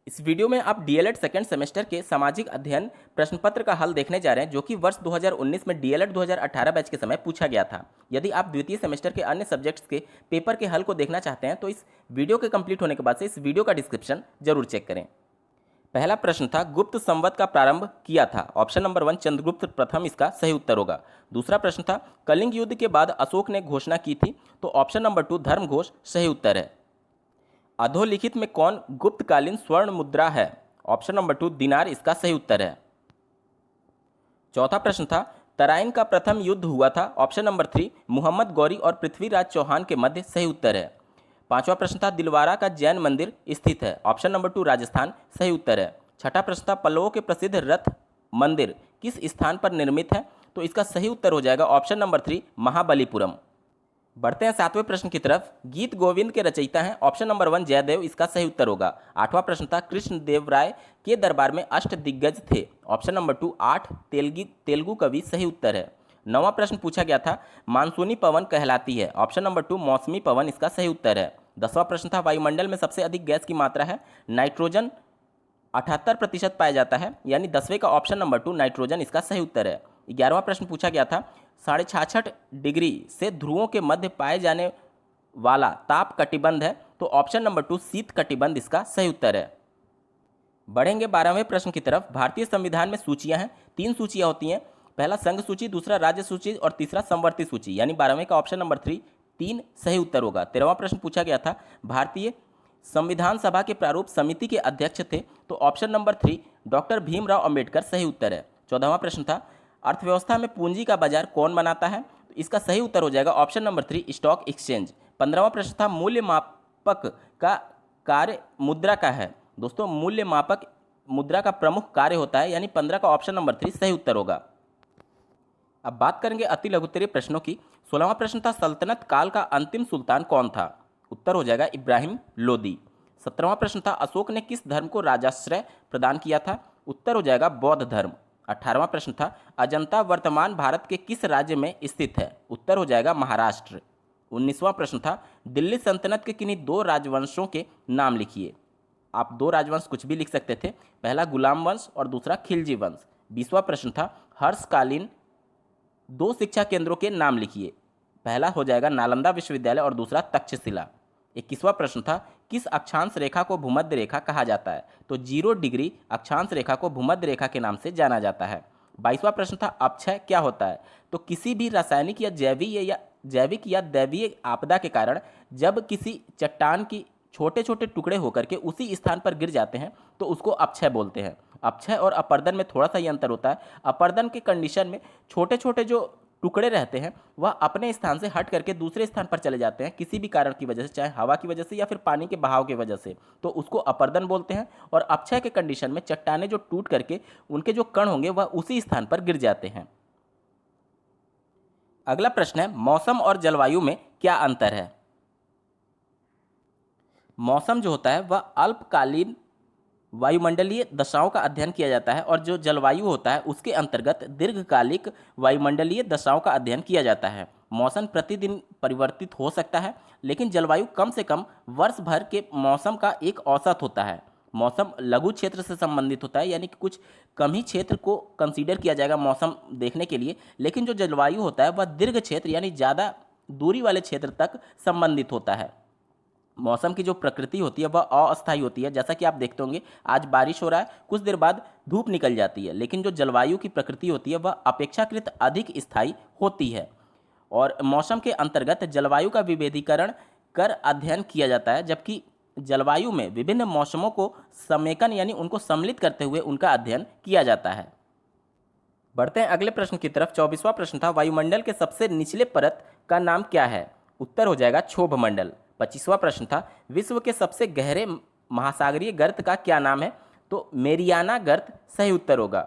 इस वीडियो में आप डीएलएड सेकेंड सेमेस्टर के सामाजिक अध्ययन प्रश्न पत्र का हल देखने जा रहे हैं, जो कि वर्ष 2019 में डीएलएड 2018 बैच के समय पूछा गया था। यदि आप द्वितीय सेमेस्टर के अन्य सब्जेक्ट्स के पेपर के हल को देखना चाहते हैं तो इस वीडियो के कंप्लीट होने के बाद से इस वीडियो का डिस्क्रिप्शन जरूर चेक करें। पहला प्रश्न था, गुप्त संवत का प्रारंभ किया था। ऑप्शन नंबर 1 चंद्रगुप्त प्रथम इसका सही उत्तर होगा। दूसरा प्रश्न था, कलिंग युद्ध के बाद अशोक ने घोषणा की थी, तो ऑप्शन नंबर 2 धर्मघोष सही उत्तर है। अधोलिखित में कौन गुप्तकालीन स्वर्ण मुद्रा है? ऑप्शन नंबर 2 दिनार इसका सही उत्तर है। चौथा प्रश्न था, तराइन का प्रथम युद्ध हुआ था। ऑप्शन नंबर 3 मोहम्मद गौरी और पृथ्वीराज चौहान के मध्य सही उत्तर है। पांचवा प्रश्न था, दिलवारा का जैन मंदिर स्थित है। ऑप्शन नंबर 2 राजस्थान सही उत्तर है। छठा प्रश्न था, पल्लवों के प्रसिद्ध रथ मंदिर किस स्थान पर निर्मित है? तो इसका सही उत्तर हो जाएगा ऑप्शन नंबर 3 महाबलीपुरम। बढ़ते हैं सातवें प्रश्न की तरफ। गीत गोविंद के रचयिता हैं। ऑप्शन नंबर 1 जयदेव इसका सही उत्तर होगा। आठवां प्रश्न था, कृष्णदेव राय के दरबार में अष्टदिग्गज थे। ऑप्शन नंबर 2 8 तेलुगु कवि सही उत्तर है। नौवां प्रश्न पूछा गया था, मानसूनी पवन कहलाती है। ऑप्शन नंबर 2 मौसमी पवन इसका सही उत्तर है। 10वां प्रश्न था, वायुमंडल में सबसे अधिक गैस की मात्रा है। नाइट्रोजन 78% पाया जाता है, यानी 10वें का ऑप्शन नंबर 2 नाइट्रोजन इसका सही उत्तर है। 11वां प्रश्न पूछा गया था, 66.5 डिग्री से ध्रुवों के मध्य पाए जाने वाला ताप कटिबंध है। तो ऑप्शन नंबर 2 शीत कटिबंध इसका सही उत्तर है। बढ़ेंगे 12वें प्रश्न की तरफ। भारतीय संविधान में सूचियां हैं, 3 सूचियां होती हैं। पहला संघ सूची, दूसरा राज्य सूची और तीसरा समवर्ती सूची, यानी 12वें का ऑप्शन नंबर 3 सही उत्तर होगा। 13वां प्रश्न पूछा गया था, भारतीय संविधान सभा के प्रारूप समिति के अध्यक्ष थे। तो option number 3 doctor Bhimrao Ambedkar सही उत्तर है। 14वां प्रश्न था, अर्थव्यवस्था में पूंजी का बाजार कौन बनाता है? तो इसका सही उत्तर हो जाएगा ऑप्शन नंबर 3 स्टॉक एक्सचेंज। 15वां प्रश्न था, मूल्य मापक का कार्य मुद्रा का है। दोस्तों, मूल्य मापक मुद्रा का प्रमुख कार्य होता है, यानी 15 का ऑप्शन नंबर 3 सही उत्तर होगा। अब बात करेंगे अति लघुत्तरीय प्रश्नों की। 16वां प्रश्न था, सल्तनत काल का अंतिम सुल्तान कौन था? उत्तर हो जाएगा इब्राहिम लोदी। 17वां प्रश्न था, अशोक ने किस धर्म को राजाश्रय प्रदान किया था? उत्तर हो जाएगा बौद्ध धर्म। 18वां प्रश्न था, अजंता वर्तमान भारत के किस राज्य में स्थित है? उत्तर हो जाएगा महाराष्ट्र। 19वां प्रश्न था, दिल्ली सल्तनत के किन्हीं 2 राजवंशों के नाम लिखिए। आप 2 राजवंश कुछ भी लिख सकते थे, पहला गुलाम वंश और दूसरा खिलजी वंश। 20वां प्रश्न था, हर्षकालीन 2 शिक्षा केंद्रों के नाम लिखिए। पहला हो जाएगा नालंदा विश्वविद्यालय और दूसरा तक्षशिला। 21वां प्रश्न था, किस अक्षांश रेखा को भूमध्य रेखा कहा जाता है? तो 0 डिग्री अक्षांश रेखा को भूमध्य रेखा के नाम से जाना जाता है। 22वां प्रश्न था, अपक्षय क्या होता है? तो किसी भी रासायनिक या जैविक या दैवीय आपदा के कारण जब किसी चट्टान की छोटे छोटे टुकड़े होकर के उसी स्थान पर गिर जाते हैं तो उसको अपक्षय बोलते हैं। अपक्षय और अपर्दन में थोड़ा सा ही अंतर होता है। अपर्दन के कंडीशन में छोटे छोटे जो टुकड़े रहते हैं वह अपने स्थान से हट करके दूसरे स्थान पर चले जाते हैं किसी भी कारण की वजह से, चाहे हवा की वजह से या फिर पानी के बहाव की वजह से, तो उसको अपर्दन बोलते हैं। और अपक्षय के कंडीशन में चट्टाने जो टूट करके उनके जो कण होंगे वह उसी स्थान पर गिर जाते हैं। अगला प्रश्न है, मौसम और जलवायु में क्या अंतर है? मौसम जो होता है वह अल्पकालीन वायुमंडलीय दशाओं का अध्ययन किया जाता है, और जो जलवायु होता है उसके अंतर्गत दीर्घकालिक वायुमंडलीय दशाओं का अध्ययन किया जाता है। मौसम प्रतिदिन परिवर्तित हो सकता है, लेकिन जलवायु कम से कम वर्ष भर के मौसम का एक औसत होता है। मौसम लघु क्षेत्र से संबंधित होता है, यानी कि कुछ कम ही क्षेत्र को कंसीडर किया जाएगा मौसम देखने के लिए, लेकिन जो जलवायु होता है वह दीर्घ क्षेत्र यानी ज़्यादा दूरी वाले क्षेत्र तक संबंधित होता है। मौसम की जो प्रकृति होती है वह अस्थायी होती है। जैसा कि आप देखते होंगे, आज बारिश हो रहा है, कुछ देर बाद धूप निकल जाती है, लेकिन जो जलवायु की प्रकृति होती है वह अपेक्षाकृत अधिक स्थायी होती है। और मौसम के अंतर्गत जलवायु का विभेदीकरण कर अध्ययन किया जाता है, जबकि जलवायु में विभिन्न मौसमों को समेकन यानी उनको सम्मिलित करते हुए उनका अध्ययन किया जाता है। बढ़ते हैं अगले प्रश्न की तरफ। 24वां प्रश्न था, वायुमंडल के सबसे निचले परत का नाम क्या है? उत्तर हो जाएगा क्षोभ मंडल। 25वां प्रश्न था, विश्व के सबसे गहरे महासागरीय गर्त का क्या नाम है? तो मेरियाना गर्त सही उत्तर होगा।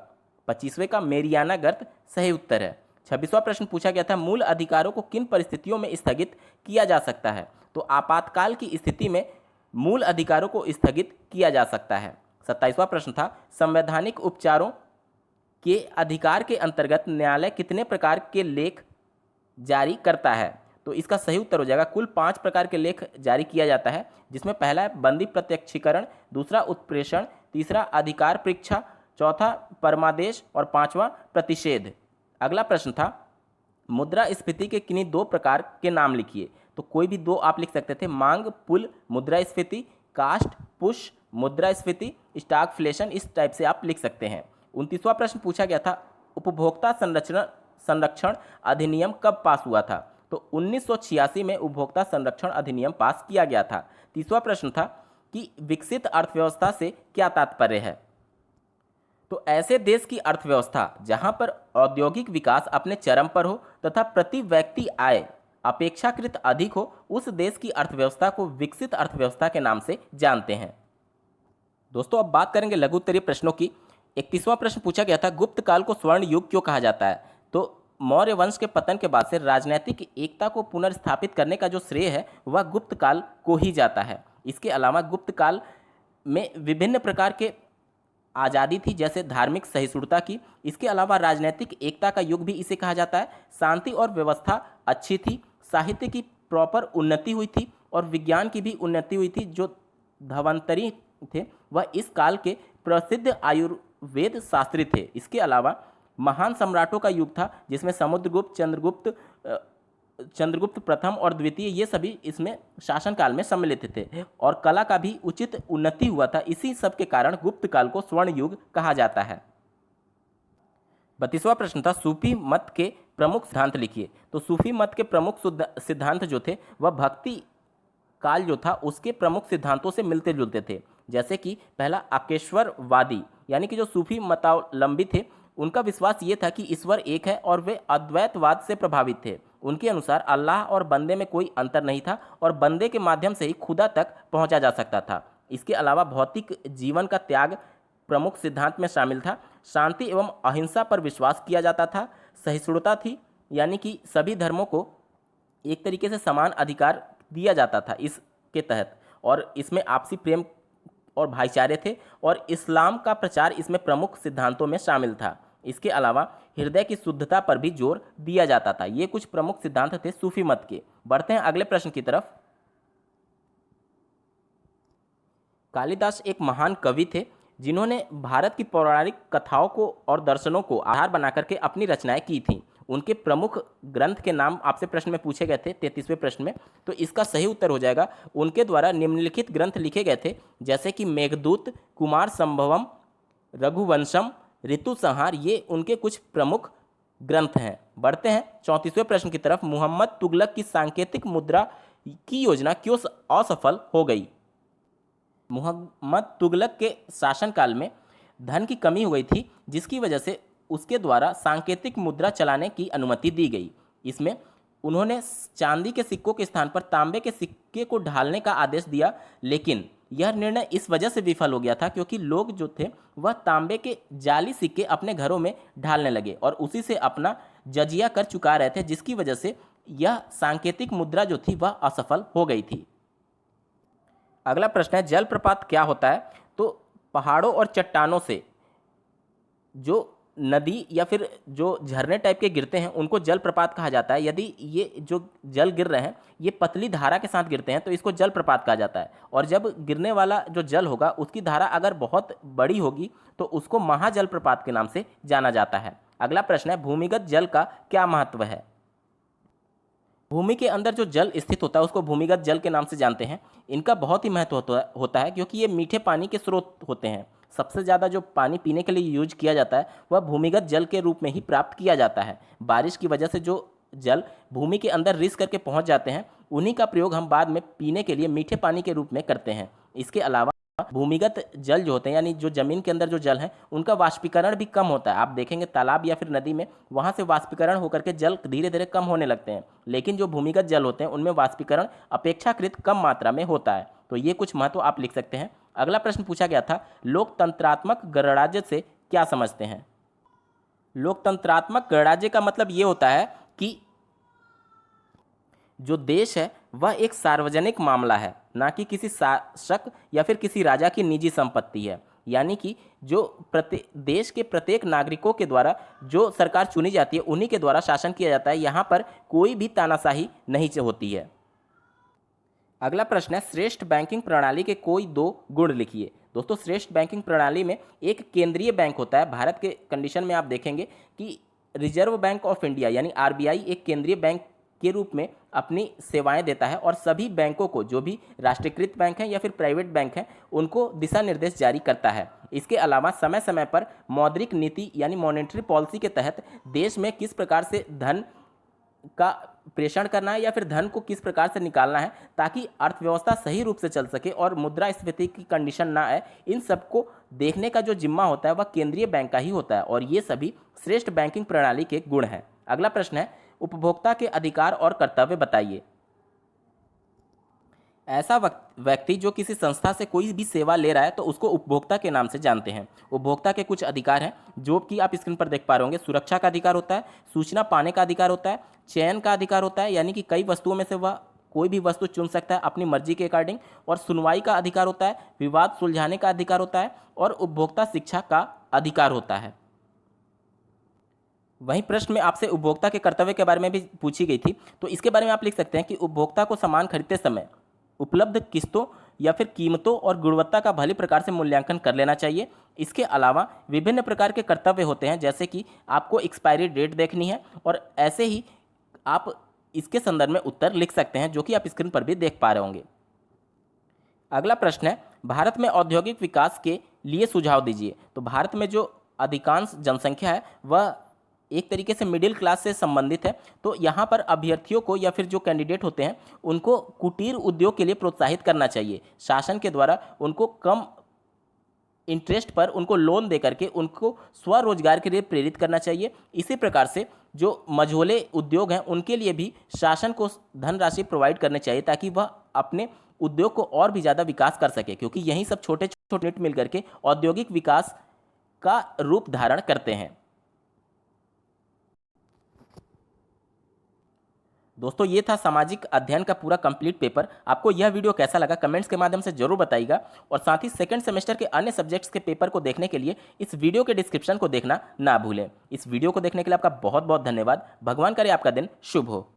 25वें का मेरियाना गर्त सही उत्तर है। 26वां प्रश्न पूछा गया था, मूल अधिकारों को किन परिस्थितियों में स्थगित किया जा सकता है? तो आपातकाल की स्थिति में मूल अधिकारों को स्थगित किया जा सकता है। 27वां प्रश्न था, संवैधानिक उपचारों के अधिकार के अंतर्गत न्यायालय कितने प्रकार के लेख जारी करता है? तो तो इसका सही उत्तर हो जाएगा कुल 5 प्रकार के लेख जारी किया जाता है, जिसमें पहला है बंदी प्रत्यक्षीकरण, दूसरा उत्प्रेषण, तीसरा अधिकार परीक्षा, चौथा परमादेश और पांचवा प्रतिषेध। अगला प्रश्न था मुद्रास्फीति के किन्हीं 2 प्रकार के नाम लिखिए। तो कोई भी 2 आप लिख सकते थे, मांग पुल मुद्रास्फीति, कास्ट पुश मुद्रास्फीति, स्टॉकफ्लेशन, इस टाइप से आप लिख सकते हैं। 29वां प्रश्न पूछा गया था उपभोक्ता संरक्षण अधिनियम कब पास हुआ था। तो 1986 में उपभोक्ता संरक्षण अधिनियम पास किया गया था। 30वां प्रश्न था कि विकसित अर्थव्यवस्था से क्या तात्पर्य है। तो ऐसे देश की अर्थव्यवस्था जहां पर औद्योगिक विकास अपने चरम पर हो तथा प्रति व्यक्ति आय अपेक्षाकृत अधिक हो, उस देश की अर्थव्यवस्था को विकसित अर्थव्यवस्था के नाम से जानते हैं। दोस्तों अब बात करेंगे लघु उत्तरीय प्रश्नों की। 31वां प्रश्न पूछा गया था गुप्त काल को स्वर्ण युग क्यों कहा जाता है। तो मौर्य वंश के पतन के बाद से राजनीतिक एकता को पुनर्स्थापित करने का जो श्रेय है वह गुप्त काल को ही जाता है। इसके अलावा गुप्त काल में विभिन्न प्रकार के आज़ादी थी, जैसे धार्मिक सहिष्णुता की। इसके अलावा राजनीतिक एकता का युग भी इसे कहा जाता है। शांति और व्यवस्था अच्छी थी, साहित्य की प्रॉपर उन्नति हुई थी और विज्ञान की भी उन्नति हुई थी। जो धन्वंतरी थे वह इस काल के प्रसिद्ध आयुर्वेद शास्त्री थे। इसके अलावा महान सम्राटों का युग था, जिसमें समुद्रगुप्त, चंद्रगुप्त प्रथम और द्वितीय ये सभी इसमें शासनकाल में सम्मिलित थे और कला का भी उचित उन्नति हुआ था। इसी सब के कारण गुप्त काल को स्वर्ण युग कहा जाता है। 32वां प्रश्न था सूफी मत के प्रमुख सिद्धांत लिखिए। तो सूफी मत के प्रमुख सिद्धांत जो थे वह भक्ति काल जो था उसके प्रमुख सिद्धांतों से मिलते जुलते थे। जैसे कि पहला अकेश्वरवादी, यानी कि जो सूफी मतावलंबी थे उनका विश्वास ये था कि ईश्वर एक है और वे अद्वैतवाद से प्रभावित थे। उनके अनुसार अल्लाह और बंदे में कोई अंतर नहीं था और बंदे के माध्यम से ही खुदा तक पहुंचा जा सकता था। इसके अलावा भौतिक जीवन का त्याग प्रमुख सिद्धांत में शामिल था। शांति एवं अहिंसा पर विश्वास किया जाता था। सहिष्णुता थी, यानी कि सभी धर्मों को एक तरीके से समान अधिकार दिया जाता था इसके तहत, और इसमें आपसी प्रेम और भाईचारे थे और इस्लाम का प्रचार इसमें प्रमुख सिद्धांतों में शामिल था। इसके अलावा हृदय की शुद्धता पर भी जोर दिया जाता था। ये कुछ प्रमुख सिद्धांत थे सूफी मत के। बढ़ते हैं अगले प्रश्न की तरफ। कालिदास एक महान कवि थे जिन्होंने भारत की पौराणिक कथाओं को और दर्शनों को आधार बनाकर के अपनी रचनाएं की थीं। उनके प्रमुख ग्रंथ के नाम आपसे प्रश्न में पूछे गए थे 33वें प्रश्न में। तो इसका सही उत्तर हो जाएगा उनके द्वारा निम्नलिखित ग्रंथ लिखे गए थे, जैसे कि मेघदूत, कुमार संभवम, रघुवंशम, ऋतु संहार, ये उनके कुछ प्रमुख ग्रंथ हैं। बढ़ते हैं 34वें प्रश्न की तरफ। मुहम्मद तुगलक की सांकेतिक मुद्रा की योजना क्यों असफल हो गई। मुहम्मद तुगलक के शासनकाल में धन की कमी हो गई थी, जिसकी वजह से उसके द्वारा सांकेतिक मुद्रा चलाने की अनुमति दी गई। इसमें उन्होंने चांदी के सिक्कों के स्थान पर तांबे के सिक्के को ढालने का आदेश दिया, लेकिन यह निर्णय इस वजह से विफल हो गया था क्योंकि लोग जो थे वह तांबे के जाली सिक्के अपने घरों में ढालने लगे और उसी से अपना जजिया कर चुका रहे थे, जिसकी वजह से यह सांकेतिक मुद्रा जो थी वह असफल हो गई थी। अगला प्रश्न है जलप्रपात क्या होता है। तो पहाड़ों और चट्टानों से जो नदी या फिर जो झरने टाइप के गिरते हैं उनको जलप्रपात कहा जाता है। यदि ये जो जल गिर रहे हैं ये पतली धारा के साथ गिरते हैं तो इसको जलप्रपात कहा जाता है, और जब गिरने वाला जो जल होगा उसकी धारा अगर बहुत बड़ी होगी तो उसको महाजलप्रपात के नाम से जाना जाता है। अगला प्रश्न है भूमिगत जल का क्या महत्व है। भूमि के अंदर जो जल स्थित होता है उसको भूमिगत जल के नाम से जानते हैं। इनका बहुत ही महत्व होता है क्योंकि ये मीठे पानी के स्रोत होते हैं। सबसे ज़्यादा जो पानी पीने के लिए यूज किया जाता है वह भूमिगत जल के रूप में ही प्राप्त किया जाता है। बारिश की वजह से जो जल भूमि के अंदर रिस करके पहुंच जाते हैं उन्हीं का प्रयोग हम बाद में पीने के लिए मीठे पानी के रूप में करते हैं। इसके अलावा भूमिगत जल जो होते हैं यानी जो जमीन के अंदर जो जल है उनका वाष्पीकरण भी कम होता है। आप देखेंगे तालाब या फिर नदी में वहाँ से वाष्पीकरण होकर के जल धीरे धीरे कम होने लगते हैं, लेकिन जो भूमिगत जल होते हैं उनमें वाष्पीकरण अपेक्षाकृत कम मात्रा में होता है। तो ये कुछ महत्व आप लिख सकते हैं। अगला प्रश्न पूछा गया था लोकतंत्रात्मक गणराज्य से क्या समझते हैं। लोकतंत्रात्मक गणराज्य का मतलब ये होता है कि जो देश है वह एक सार्वजनिक मामला है, ना कि किसी शासक या फिर किसी राजा की निजी संपत्ति है। यानी कि जो देश के प्रत्येक नागरिकों के द्वारा जो सरकार चुनी जाती है उन्हीं के द्वारा शासन किया जाता है। यहाँ पर कोई भी तानाशाही नहीं होती है। अगला प्रश्न है, श्रेष्ठ बैंकिंग प्रणाली के कोई 2 गुण लिखिए। दोस्तों, श्रेष्ठ बैंकिंग प्रणाली में एक केंद्रीय बैंक होता है। भारत के कंडीशन में आप देखेंगे कि रिजर्व बैंक ऑफ इंडिया यानी आरबीआई एक केंद्रीय बैंक के रूप में अपनी सेवाएं देता है और सभी बैंकों को, जो भी राष्ट्रीयकृत बैंक हैं या फिर प्राइवेट बैंक हैं, उनको दिशा निर्देश जारी करता है। इसके अलावा समय समय पर मौद्रिक नीति यानी मॉनेटरी पॉलिसी के तहत देश में किस प्रकार से धन का प्रेषण करना है या फिर धन को किस प्रकार से निकालना है ताकि अर्थव्यवस्था सही रूप से चल सके और मुद्रास्फीति की कंडीशन ना आए, इन सबको देखने का जो जिम्मा होता है वह केंद्रीय बैंक का ही होता है और ये सभी श्रेष्ठ बैंकिंग प्रणाली के गुण हैं। अगला प्रश्न है, उपभोक्ता के अधिकार और कर्तव्य बताइए। ऐसा व्यक्ति जो किसी संस्था से कोई भी सेवा ले रहा है तो उसको उपभोक्ता के नाम से जानते हैं। उपभोक्ता के कुछ अधिकार हैं जो कि आप स्क्रीन पर देख पा रहे होंगे। सुरक्षा का अधिकार होता है, सूचना पाने का अधिकार होता है, चयन का अधिकार होता है यानी कि कई वस्तुओं में से वह कोई भी वस्तु चुन सकता है अपनी मर्जी के अकॉर्डिंग, और सुनवाई का अधिकार होता है, विवाद सुलझाने का अधिकार होता है और उपभोक्ता शिक्षा का अधिकार होता है। वहीं प्रश्न में आपसे उपभोक्ता के कर्तव्य के बारे में भी पूछी गई थी, तो इसके बारे में आप लिख सकते हैं कि उपभोक्ता को सामान खरीदते समय उपलब्ध किस्तों या फिर कीमतों और गुणवत्ता का भली प्रकार से मूल्यांकन कर लेना चाहिए। इसके अलावा विभिन्न प्रकार के कर्तव्य होते हैं, जैसे कि आपको एक्सपायरी डेट देखनी है और ऐसे ही आप इसके संदर्भ में उत्तर लिख सकते हैं जो कि आप स्क्रीन पर भी देख पा रहे होंगे। अगला प्रश्न है, भारत में औद्योगिक विकास के लिए सुझाव दीजिए। तो भारत में जो अधिकांश जनसंख्या है वह एक तरीके से मिडिल क्लास से संबंधित है, तो यहाँ पर अभ्यर्थियों को या फिर जो कैंडिडेट होते हैं उनको कुटीर उद्योग के लिए प्रोत्साहित करना चाहिए। शासन के द्वारा उनको कम इंटरेस्ट पर उनको लोन दे करके उनको स्वरोजगार के लिए प्रेरित करना चाहिए। इसी प्रकार से जो मझोले उद्योग हैं उनके लिए भी शासन को धनराशि प्रोवाइड करनी चाहिए ताकि वह अपने उद्योग को और भी ज़्यादा विकास कर सके, क्योंकि यही सब छोटे छोटे यूनिट मिल करके औद्योगिक विकास का रूप धारण करते हैं। दोस्तों, ये था सामाजिक अध्ययन का पूरा कंप्लीट पेपर। आपको यह वीडियो कैसा लगा कमेंट्स के माध्यम से जरूर बताइएगा और साथ ही सेकंड सेमेस्टर के अन्य सब्जेक्ट्स के पेपर को देखने के लिए इस वीडियो के डिस्क्रिप्शन को देखना ना भूलें। इस वीडियो को देखने के लिए आपका बहुत बहुत धन्यवाद। भगवान करे आपका दिन शुभ हो।